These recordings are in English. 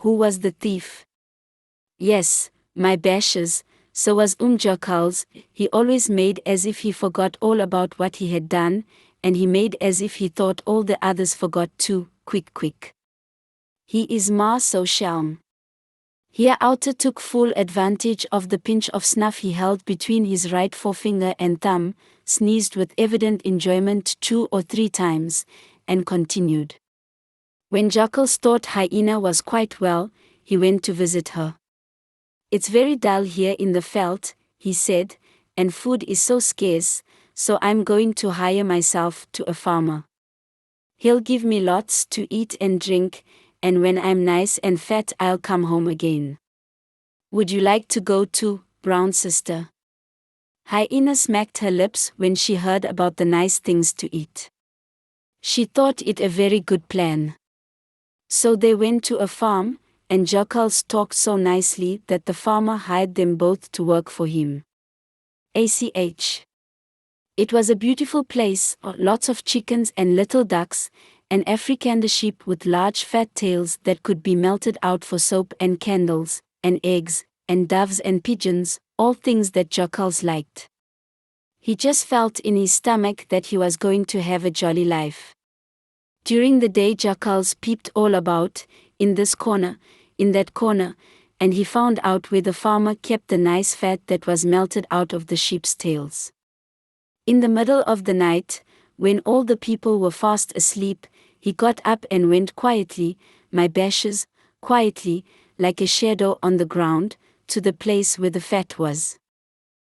Who was the thief? Yes, my bashes, so was Outa Karels. He always made as if he forgot all about what he had done, and he made as if he thought all the others forgot too. Quick. He is maar so shalm. Here Outa took full advantage of the pinch of snuff he held between his right forefinger and thumb, sneezed with evident enjoyment 2 or 3 times, and continued. When Jackals thought Hyena was quite well, he went to visit her. It's very dull here in the veld, he said, and food is so scarce, so I'm going to hire myself to a farmer. He'll give me lots to eat and drink, and when I'm nice and fat I'll come home again. Would you like to go too, brown sister? Hyena smacked her lips when she heard about the nice things to eat. She thought it a very good plan. So they went to a farm, and Jackals talked so nicely that the farmer hired them both to work for him. It was a beautiful place, lots of chickens and little ducks, an Afrikaner sheep with large fat tails that could be melted out for soap and candles, and eggs, and doves and pigeons, all things that Jackals liked. He just felt in his stomach that he was going to have a jolly life. During the day Jackals peeped all about, in this corner, in that corner, and he found out where the farmer kept the nice fat that was melted out of the sheep's tails. In the middle of the night, when all the people were fast asleep, he got up and went quietly, my bashes, quietly, like a shadow on the ground, to the place where the fat was.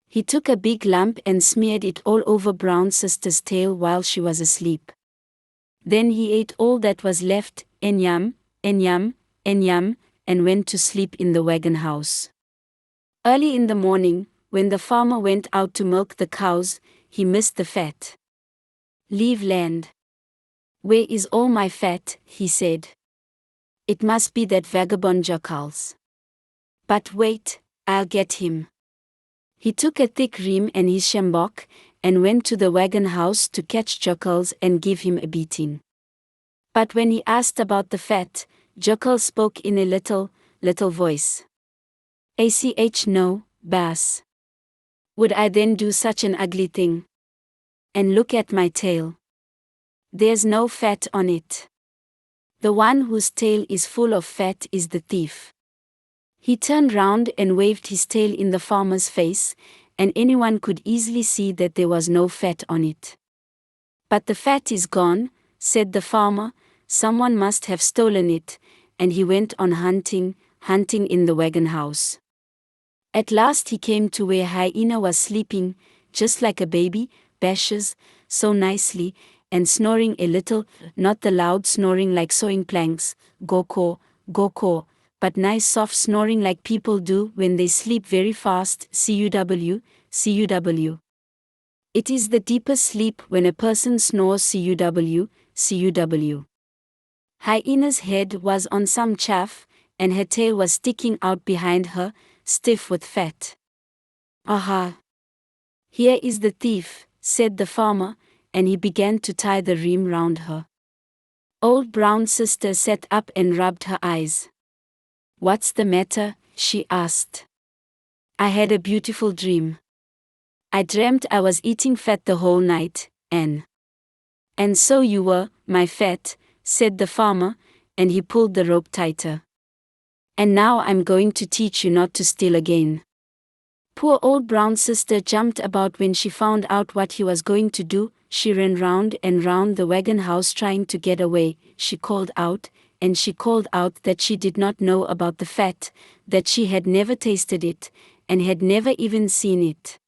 He took a big lump and smeared it all over Brown Sister's tail while she was asleep. Then he ate all that was left, and yum, and went to sleep in the wagon house. Early in the morning, when the farmer went out to milk the cows, he missed the fat. Leave land. Where is all my fat? He said. It must be that vagabond Jackals. But wait, I'll get him. He took a thick reim and his sjambok, and went to the wagon house to catch Jackals and give him a beating. But when he asked about the fat, Jackals spoke in a little voice. No, baas. Would I then do such an ugly thing? And look at my tail. There's no fat on it. The one whose tail is full of fat is the thief. He turned round and waved his tail in the farmer's face, and anyone could easily see that there was no fat on it. But the fat is gone, said the farmer, someone must have stolen it, and he went on hunting in the wagon house. At last he came to where Hyena was sleeping, just like a baby, bashes, so nicely, and snoring a little, not the loud snoring like sewing planks, go-ko, but nice soft snoring like people do when they sleep very fast, cuw. It is the deepest sleep when a person snores cuw. Hyena's head was on some chaff, and her tail was sticking out behind her, stiff with fat. Aha! Here is the thief, said the farmer, and he began to tie the reim round her. Old Brown Sister sat up and rubbed her eyes. What's the matter? She asked. I had a beautiful dream. I dreamt I was eating fat the whole night, and so you were, my fat, said the farmer, and he pulled the rope tighter. And now I'm going to teach you not to steal again. Poor old Brown Sister jumped about when she found out what he was going to do. She ran round and round the wagon house trying to get away. She called out, and she called out that she did not know about the fat, that she had never tasted it, and had never even seen it.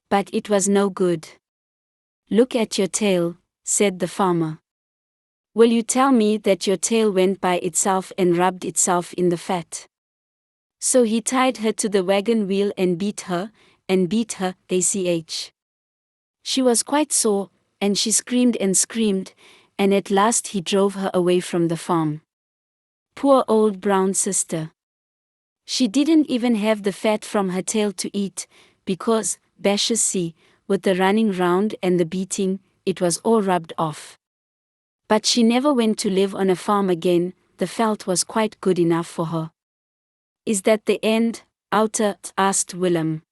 But it was no good. Look at your tail, said the farmer. Will you tell me that your tail went by itself and rubbed itself in the fat? So he tied her to the wagon wheel and beat her, ach. She was quite sore, and she screamed, and at last he drove her away from the farm. Poor old Brown Sister. She didn't even have the fat from her tail to eat, because, bashes see, with the running round and the beating, it was all rubbed off. But she never went to live on a farm again, the felt was quite good enough for her. Is that the end, Outa? Asked Willem.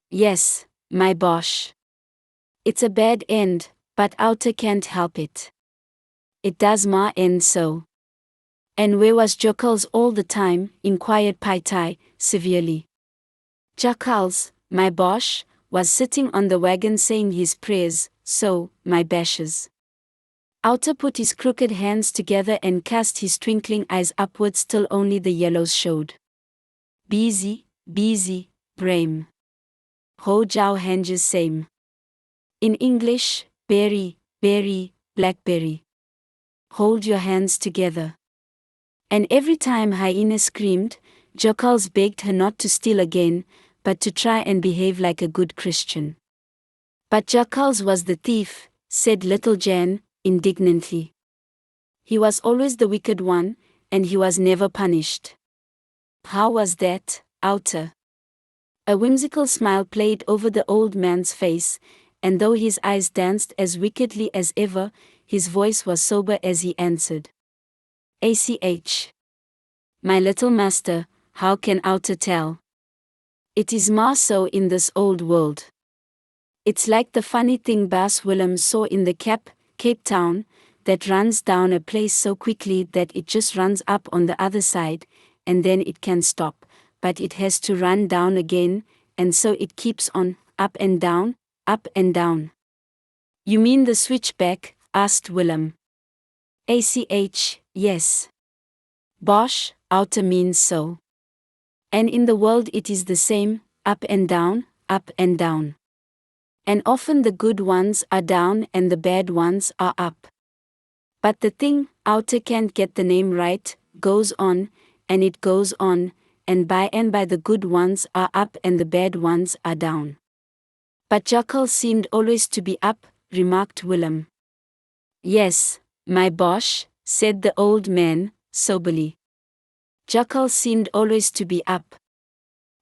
Yes, my bosh. It's a bad end, but Outa can't help it. It does ma end so. And where was Jackals all the time? Inquired Paitai, severely. Jackals, my bosh, was sitting on the wagon saying his prayers, so, my bashes. Outa put his crooked hands together and cast his twinkling eyes upwards till only the yellows showed. Busy, Brame. Ho Jiao Hanges same. In English, berry, blackberry. Hold your hands together. And every time Hyena screamed, Jackals begged her not to steal again, but to try and behave like a good Christian. But Jackals was the thief, said little Jan, indignantly. He was always the wicked one, and he was never punished. How was that, Outa? A whimsical smile played over the old man's face, and though his eyes danced as wickedly as ever, his voice was sober as he answered. ACH. My little master, how can Outa tell? It is more so in this old world. It's like the funny thing Baas Willem saw in the Cape Town, that runs down a place so quickly that it just runs up on the other side, and then it can stop, but it has to run down again, and so it keeps on, up and down, up and down. You mean the switchback? Asked Willem. ACH, yes. Bosh, Outa means so. And in the world it is the same, up and down, up and down. And often the good ones are down and the bad ones are up. But the thing, Outa can't get the name right, goes on, and it goes on, and by the good ones are up and the bad ones are down. But Jackal seemed always to be up, remarked Willem. Yes, my bosh, said the old man, soberly. Jackal seemed always to be up.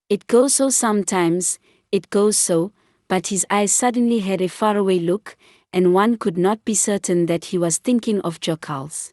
It goes so sometimes, it goes so, but his eyes suddenly had a faraway look, and one could not be certain that he was thinking of Jackals.